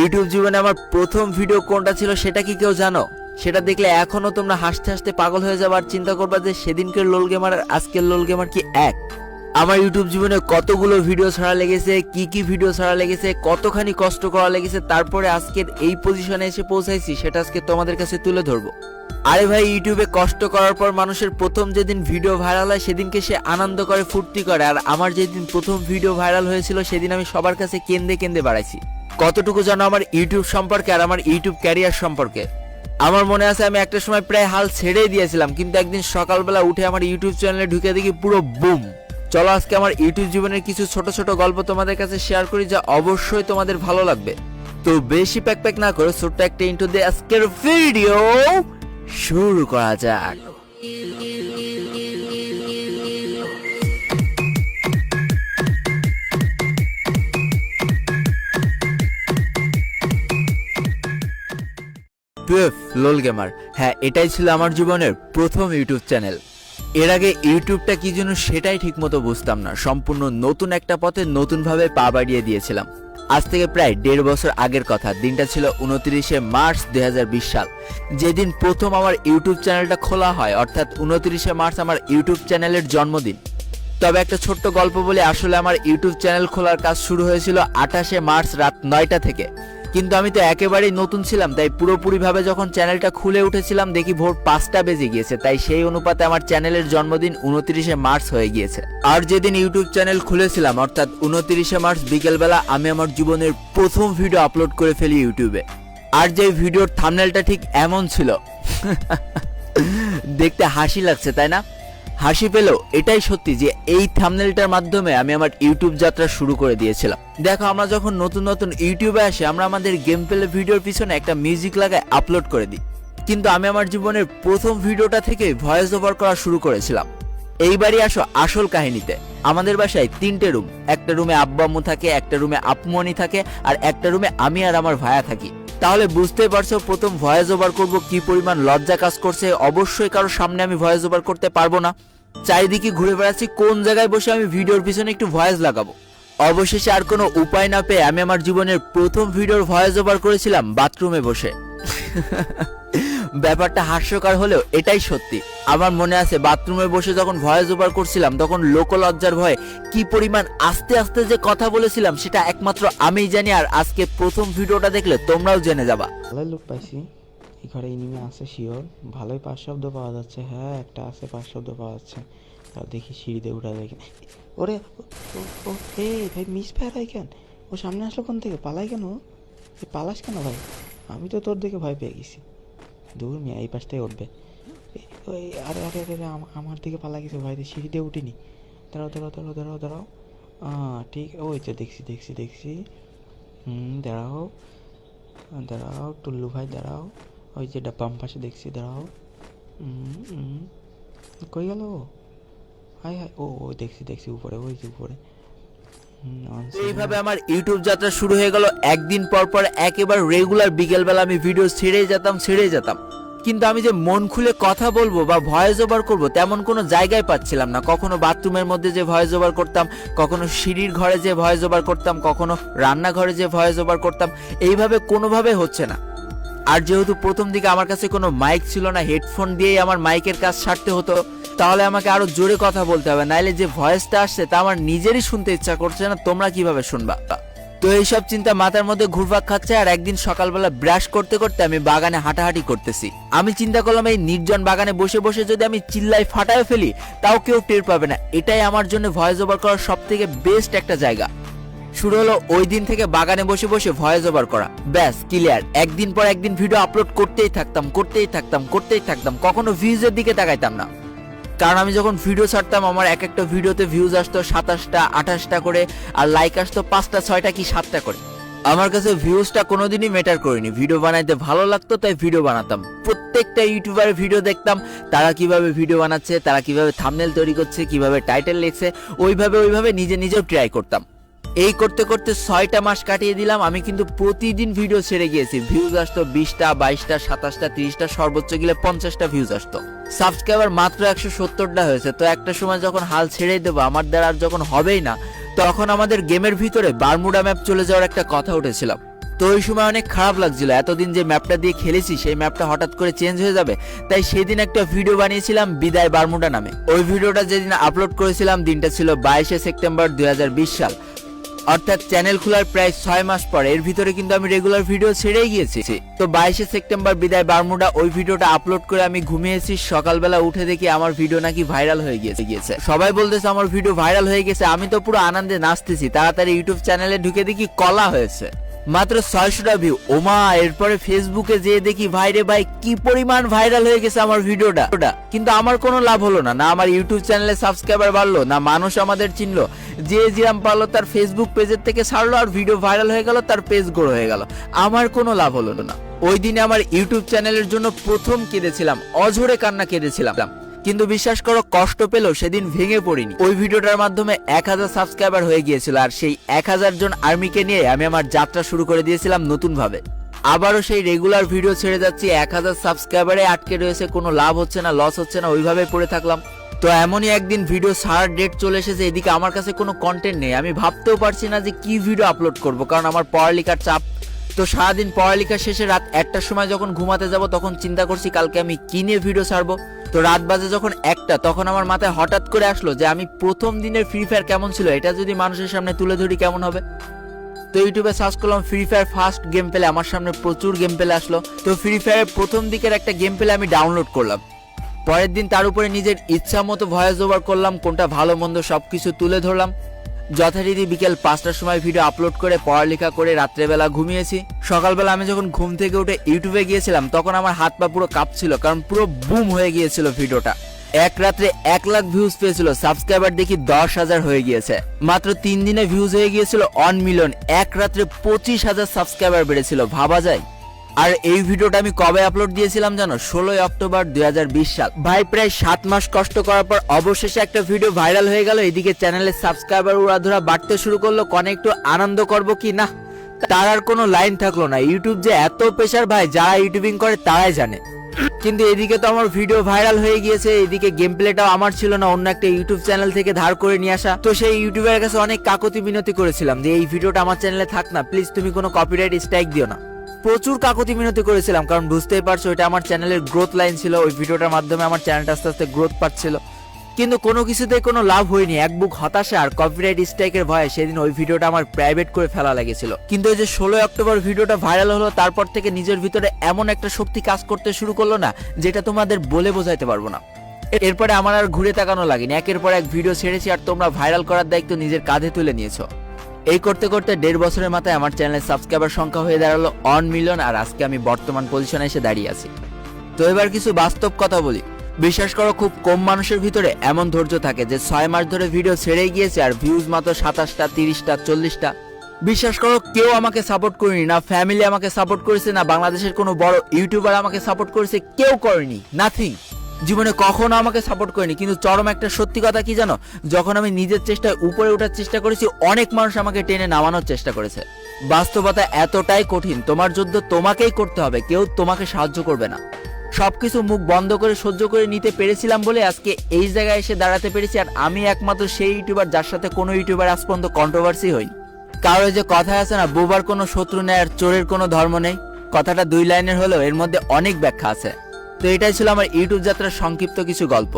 YouTube জীবনে আমার প্রথম ভিডিও কোনটা ছিল সেটা কি কেউ জানো? সেটা দেখলে এখনো তোমরা হাসতে হাসতে পাগল হয়ে যাবে আর চিন্তা করবা যে সেদিনকের লোল গেমার আর আজকের লোল গেমার কি এক। আমার ইউটিউব জীবনে কতগুলো ভিডিও ছাড়া লেগেছে, কি ভিডিও ছাড়া লেগেছে, কতখানি কষ্ট করা লেগেছে, তারপরে আজকের এই পজিশনে এসে পৌঁছাইছি সেটা আজকে তোমাদের কাছে তুলে ধরবো। আরে ভাই, ইউটিউবে কষ্ট করার পর মানুষের প্রথম যেদিন ভিডিও ভাইরাল হয় সেদিনকে সে আনন্দ করে, ফুর্তি করে। আর আমার যেদিন প্রথম ভিডিও ভাইরাল হয়েছিল সেদিন আমি সবার কাছে কেঁদে কেঁদে বাড়াইছি। কতটুকু জানো আমার ইউটিউব সম্পর্কে আর আমার ইউটিউব ক্যারিয়ার সম্পর্কে? আমার মনে আছে আমি একটা সময় প্রায় হাল ছেড়েই দিয়েছিলাম, কিন্তু একদিন সকালবেলা উঠে আমার ইউটিউব চ্যানেলে ঢুকে দেখি পুরো বুম। চলো আজকে আমার ইউটিউব জীবনের কিছু ছোট ছোট গল্প তোমাদের কাছে শেয়ার করি, যা অবশ্যই তোমাদের ভালো লাগবে। তো বেশি প্যাক না করে ছোট্ট একটা ইন্ট্রো দিয়ে আজকের ভিডিও শুরু করা যাক। লোল গেমার, হ্যাঁ এটাই ছিল আমার জীবনের প্রথম ইউটিউব চ্যানেল। এর আগে ইউটিউবটা কি জন্য সেটাই ঠিক মতো বুঝতাম না। সম্পূর্ণ নতুন একটা পথে নতুনভাবে পা বাড়িয়ে দিয়েছিলাম। আজ থেকে প্রায় 1.5 বছর আগের কথা। দিনটা ছিল 29শে মার্চ 2020 সাল, যেদিন প্রথম আমার ইউটিউব চ্যানেলটা খোলা হয়, অর্থাৎ 29শে মার্চ আমার ইউটিউব চ্যানেলের জন্মদিন। তবে একটা ছোট্ট গল্প বলে, আসলে আমার ইউটিউব চ্যানেল খোলার কাজ শুরু হয়েছিল 28শে মার্চ রাত 9টা থেকে। কিন্তু আমি তো একেবারেই নতুন ছিলাম, তাই পুরোপুরিভাবে যখন চ্যানেলটা খুলে উঠেছিলাম দেখি ভোর 5টা বেজে গিয়েছে। তাই সেই অনুপাতে আমার চ্যানেলের জন্মদিন 29শে মার্চ হয়ে গিয়েছে। আর যেদিন ইউটিউব চ্যানেল খুলেছিলাম, অর্থাৎ 29শে মার্চ বিকেলবেলা, আমি আমার জীবনের প্রথম ভিডিও আপলোড করে ফেলি ইউটিউবে। আর যে ভিডিওর থাম্বনেলটা ঠিক এমন ছিল। দেখতে হাসি লাগছে তাই না? হাসি পেলেও এটাই সত্যি যে এই থাম্বনেলটার মাধ্যমে আমি আমার ইউটিউব যাত্রা শুরু করে দিয়েছিলাম। দেখো, আমরা যখন নতুন নতুন ইউটিউবে আসি, আমরা আমাদের গেম প্লে ভিডিওর পিছনে একটা মিউজিক লাগায় আপলোড করে দিই। কিন্তু আমি আমার জীবনের প্রথম ভিডিওটা থেকে ভয়েস ওভার করা শুরু করেছিলাম। এইবারই আসো আসল কাহিনীতে। আমাদের বাসায় 3টে রুম। একটা রুমে আব্বু আম্মু থাকে, একটা রুমে আপুমনি থাকে, আর একটা রুমে আমি আর আমার ভাইয়া থাকি। তাহলে বুঝতেই পারছো প্রথম ভয়েস ওভার করবো কি পরিমাণ লজ্জা কাজ করছে। অবশ্যই কারোর সামনে আমি ভয়েস ওভার করতে পারবো না। চারিদিকে ঘুরে বেড়াচ্ছি কোন জায়গায় বসে আমি ভিডিওর পিছনে একটু ভয়েস লাগাবো। অবশেষে আর কোনো উপায় না পেয়ে আমি আমার জীবনের প্রথম ভিডিওর ভয়েস ওভার করেছিলাম বাথরুমে বসে। ব্যাপারটা হাস্যকর হলেও এটাই সত্যি। আমার মনে আছে বাথরুমে বসে যখন ভয়েস ওভার করছিলাম তখন লোকলজ্জার ভয়ে কি পরিমাণ আস্তে আস্তে যে কথা বলেছিলাম সেটা একমাত্র আমিই জানি। আর আজকে প্রথম ভিডিওটা দেখলে তোমরাও জেনে যাবা। ভালোই লুক পাইছি। এই ঘরে ইনিমি আছে শিওর। ভালোই 5 শব্দ পাওয়া যাচ্ছে। হ্যাঁ, একটা আছে 5 শব্দ পাওয়া যাচ্ছে। আর দেখি সিঁড়িতে উঠা দেখে। ওরে ও ভাই মিস ফায়ার হয় কেন? ও সামনে আসলো কোন থেকে? পালাই কেন? পালাস কেন ভাই? আমি তো তোর দিকে ভয় পেয়ে গেছি। দূর মিয়া, এই পাশটাই উঠবে। ওই আরে আরে আরে আমার দিকে পালা গেছে ভাই। সিঁড়িতে উঠিনি। দাঁড়াও। ঠিক, ওই তো দেখছি। দাঁড়াও টুল্লু ভাই, দাঁড়াও। ওই যে বাম পাশে দেখছি, দাঁড়াও। কই গেল? হাই ও দেখছি উপরে, ওই যে উপরে। এইভাবে আমার ইউটিউব যাত্রা শুরু হয়ে গেল। একদিন পর পর একেবারে রেগুলার বিকেলবেলা আমি ভিডিও ছেড়েই যেতাম। কিন্তু আমি যে মন খুলে কথা বলবো বা ভয়েস ওভার করবো তেমন কোনো জায়গায় পাচ্ছিলাম না। কখনো বাথরুমের মধ্যে যে ভয়েস ওভার করতাম, কখনো সিঁড়ির ঘরে যে ভয়েস ওভার করতাম, কখনো রান্নাঘরে যে ভয়েস ওভার করতাম, এইভাবে কোনোভাবে হচ্ছে না। আর যেহেতু প্রথম দিকে আমার কাছে কোনো মাইক ছিল না, হেডফোন দিয়েই আমার মাইকের কাজ সারতে হতো, তাহলে আমাকে আরো জোরে কথা বলতে হবে, নাইলে যে ভয়েসটা আসছে তা আমার নিজেরই শুনতে ইচ্ছা করছে না। তোমরা কিভাবে শুনবা? তো এইসব চিন্তা মাথার মধ্যে ঘুরপাক খাচ্ছে। আর একদিন সকালবেলা ব্রাশ করতে করতে আমি বাগানে হাঁটাহাঁটি করতেছি। আমি চিন্তা করলাম এই নির্জন বাগানে বসে বসে যদি আমি চিল্লাই ফাটায় ফেলি তাও কেউ টের পাবে না। এটাই আমার জন্য ভয়েস ওভার করার সব থেকে বেস্ট একটা জায়গা। শুরু হলো ওই দিন থেকে বাগানে বসে বসে ভয়েস ওভার করা। ব্যাস ক্লিয়ার। একদিন পর একদিন ভিডিও আপলোড করতেই থাকতাম। কখনো ভিউজের দিকে তাকাইতাম না, কারণ আমি যখন ভিডিও ছাড়তাম আমার এক একটা ভিডিওতে ভিউজ আসতো 27টা 28টা করে, আর লাইক আসতো 5টা 6টা কি 7টা করে। আমার কাছে ভিউজটা কোনোদিনই ম্যাটার করেনি। ভিডিও বানাইতে ভালো লাগতো তাই ভিডিও বানাতাম। প্রত্যেকটা ইউটিউবারের ভিডিও দেখতাম, তারা কিভাবে ভিডিও বানাচ্ছে, তারা কিভাবে থাম্বনেল তৈরি করছে, কিভাবে টাইটেল লিখছে, ওইভাবে নিজেও ট্রাই করতাম। এই করতে করতে 6টা মাস কাটিয়ে দিলাম। আমি কিন্তু প্রতিদিন ভিডিও ছেড়ে গিয়েছি। ভিউজ আসতো 20টা 22টা 27টা 30টা, সর্বোচ্চ গেলে 50টা ভিউজ আসতো। সাবস্ক্রাইবার মাত্র 170টা হয়েছে। তো একটা সময় যখন হাল ছেড়ে দেবো, আমার দ্বারা আর যখন হবেই না, তখন আমাদের গেমের ভিতরে বারমুডা ম্যাপ চলে যাওয়ার একটা কথা উঠেছিল। তো ওই সময় অনেক খারাপ লাগছিল, এতদিন যে ম্যাপটা দিয়ে খেলেছি সেই ম্যাপটা হঠাৎ করে চেঞ্জ হয়ে যাবে। তাই সেদিন একটা ভিডিও বানিয়েছিলাম বিদায় বারমুডা নামে। ওই ভিডিওটা যেদিন আপলোড করেছিলাম দিনটা ছিল 22শে সেপ্টেম্বর 2020 সাল, অর্থাৎ চ্যানেল খোলার প্রায় 6 মাস পর। এর ভিতরে কিন্তু আমি রেগুলার ভিডিও ছেড়েই গিয়েছি। তো 22শে সেপ্টেম্বর বিদায় বারমুডা ওই ভিডিওটা আপলোড করে আমি ঘুমিয়েছি। সকালবেলা উঠে দেখি আমার ভিডিও নাকি ভাইরাল হয়ে গিয়েছে। সবাই বলতেছে আমার ভিডিও ভাইরাল হয়ে গেছে, আমি তো পুরো আনন্দে নাচতেছি। তাড়াতাড়ি ইউটিউব চ্যানেলে ঢুকে দেখি কলা হয়েছে, মাত্র 600টা ভিউ। ওমা, এরপরে ফেসবুকে যেয়ে দেখি ভাই রে ভাই কি পরিমাণ ভাইরাল হয়ে গেছে আমার ভিডিওটা। কিন্তু আমার কোনো লাভ হলো না, না আমার ইউটিউব চ্যানেলে সাবস্ক্রাইবার বাড়লো, না মানুষ আমাদের চিনলো। যে যেরাম পারলো তার ফেসবুক পেজের থেকে ছাড়লো আর ভিডিও ভাইরাল হয়ে গেল, তার পেজ গ্রো হয়ে গেল। আমার কোনো লাভ হলো না। ওই দিনে আমার ইউটিউব চ্যানেলের জন্য প্রথম কেঁদেছিলাম, অঝরে কান্না কেঁদেছিলাম। কিন্তু বিশ্বাস করো, কষ্ট পেলেও সেদিন ভেঙে পড়িনি। ওই ভিডিওটার মাধ্যমে 1000 সাবস্ক্রাইবার হয়ে গিয়েছিল, আর সেই 1000 জন আর্মিকে নিয়ে আমি আমার যাত্রা শুরু করে দিয়েছিলাম নতুন ভাবে। আবারও সেই রেগুলার ভিডিও ছেড়ে যাচ্ছি, 1000 সাবস্ক্রাইবারে আটকে রয়েছে, কোনো লাভ হচ্ছে না, লস হচ্ছে না, ওইভাবে পড়ে থাকলাম। তো এমনই একদিন ভিডিও ছাড়ার ডেট চলে এসেছে, এদিকে আমার কাছে কোনো কন্টেন্ট নেই। আমি ভাবতেও পারছি না যে কি ভিডিও আপলোড করব, কারণ আমার পড়ালেখার চাপ। তো সারাদিন পড়ালেখা শেষে রাত 1টার সময় যখন ঘুমাতে যাব তখন চিন্তা করছি কালকে আমি কি নিয়ে ভিডিও ছাড়বো। তো রাত বাজে যখন 1টা, তখন আমার মাথায় হঠাৎ করে আসলো যে আমি প্রথম দিনের ফ্রি ফায়ার কেমন ছিল এটা যদি মানুষের সামনে তুলে ধরি কেমন হবে। তো ইউটিউবে সার্চ করলাম free fire first game play, আমার সামনে প্রচুর গেম প্লে আসলো। তো ফ্রি ফায়ারের প্রথম দিকের একটা গেম প্লে আমি ডাউনলোড করলাম। পরের দিন তার উপরে নিজের ইচ্ছা মতো ভয়েস ওভার করলাম, কোনটা ভালো মন্দ সবকিছু তুলে ধরলাম। যথারীতি বিকেল 5টার সময় ভিডিও আপলোড করে পড়ালেখা করে রাত্রেবেলা ঘুমিয়েছি। সকালবেলা আমি যখন ঘুম থেকে উঠে ইউটিউবে গিয়েছিলাম তখন আমার হাত পা পুরো কাঁপছিল, কারণ পুরো বুম হয়ে গিয়েছিল ভিডিওটা। এক রাত্রে 1 লাখ ভিউজ পেয়েছিল, সাবস্ক্রাইবার দেখি 10,000 হয়ে গিয়েছে। মাত্র 3 দিনে ভিউজ হয়ে গিয়েছিল 1 মিলিয়ন। এক রাত্রে 25,000 সাবস্ক্রাইবার বেড়েছিল, ভাবা যায়। আর এই ভিডিওটা আমি কবে আপলোড দিয়েছিলাম জানো? 16 অক্টোবর 2020 সাল। ভাই প্রায় 7 মাস কষ্ট করার পর অবশেষে একটা ভিডিও ভাইরাল হয়ে গেল। এদিকে চ্যানেলের সাবস্ক্রাইবার উড়াধুরা বাড়তে শুরু করলো। কনে একটু আনন্দ করব কি না, তার আর কোনো লাইন থাকলো না। ইউটিউব যে এত প্রেশার ভাই, যারা ইউটিউবিং করে তারাই জানে। কিন্তু এদিকে তো আমার ভিডিও ভাইরাল হয়ে গিয়েছে, এদিকে গেম প্লেটাও আমার ছিল না, অন্য একটা ইউটিউব চ্যানেল থেকে ধার করে নিয়ে আসা। তো সেই ইউটিউবের কাছে অনেক কাকুতি মিনতি করেছিলাম যে এই ভিডিওটা আমার চ্যানেলে থাক না, প্লিজ তুমি কোনো কপিরাইট স্ট্রাইক দিও না। প্রচুর কাকুতি মিনতি করেছিলাম, কারণ বুঝতেই পারছো এটা আমার চ্যানেলের গ্রোথ লাইন ছিল। ওই ভিডিওটার মাধ্যমে আমার চ্যানেলটা আস্তে আস্তে গ্রোথ পাচ্ছিল, কিন্তু কোনো কিছুতেই কোনো লাভ হয়নি। এক বুক হতাশা আর কপিরাইট স্ট্রাইকের ভয়ে সেদিন ওই ভিডিওটা আমার প্রাইভেট করে ফেলা লেগেছিল। কিন্তু এই যে 16 অক্টোবর ভিডিওটা ভাইরাল হলো, তারপর থেকে নিজের ভিতরে এমন একটা শক্তি কাজ করতে শুরু করলো না, যেটা তোমাদের বলে বোঝাইতে পারবো না। এরপরে আমার আর ঘুরে তাকানো লাগেনি, একের পর এক ভিডিও ছেড়েছি, আর তোমরা ভাইরাল করার দায়িত্ব নিজের কাঁধে তুলে নিয়েছো। এই করতে করতে 1.5 বছরের মাথায় আমার চ্যানেলের সাবস্ক্রাইবার সংখ্যা হয়ে দাঁড়ালো 1 মিলিয়ন, আর আজকে আমি বর্তমান পজিশনে এসে দাঁড়িয়ে আছি। তো এবার কিছু বাস্তব কথা বলি। বিশ্বাস করো, খুব কম মানুষের ভিতরে এমন ধৈর্য থাকে যে 6 মাস ধরে ভিডিও ছেড়েই গিয়েছে আর ভিউজ মাত্র 27টা, 30টা, 40টা। বিশ্বাস করো, কেউ আমাকে সাপোর্ট করেনি, না ফ্যামিলি আমাকে সাপোর্ট করেছে, না বাংলাদেশের কোনো বড় ইউটিউবার আমাকে সাপোর্ট করেছে, কেউ করেনি, নাথিং। জীবনে কখনো আমাকে সাপোর্ট করেনি। কিন্তু চরম একটা সত্যি কথা কি জানো? যখন আমি নিজের চেষ্টায় উপরে ওঠার চেষ্টা করেছি, অনেক মানুষ আমাকে টেনে নামানোর চেষ্টা করেছে। বাস্তবতা এতটাই কঠিন, তোমার যুদ্ধ তোমাকেই করতে হবে, কেউ তোমাকে সাহায্য করবে না। সবকিছু মুখ বন্ধ করে সহ্য করে নিতে পেরেছিলাম বলে আজকে এই জায়গায় এসে দাঁড়াতে পেরেছি। আর আমি একমাত্র সেই ইউটিউবার যার সাথে কোনো ইউটিউবার আজ পর্যন্ত কন্ট্রোভার্সি হয়নি। কারো যে কথা আছে না, বোবার কোনো শত্রু নেই আর চোরের কোনো ধর্ম নেই, কথাটা 2 লাইনের হলেও এর মধ্যে অনেক ব্যাখ্যা আছে। তো এটাই ছিল আমার ইউটিউব যাত্রার সংক্ষিপ্ত কিছু গল্প।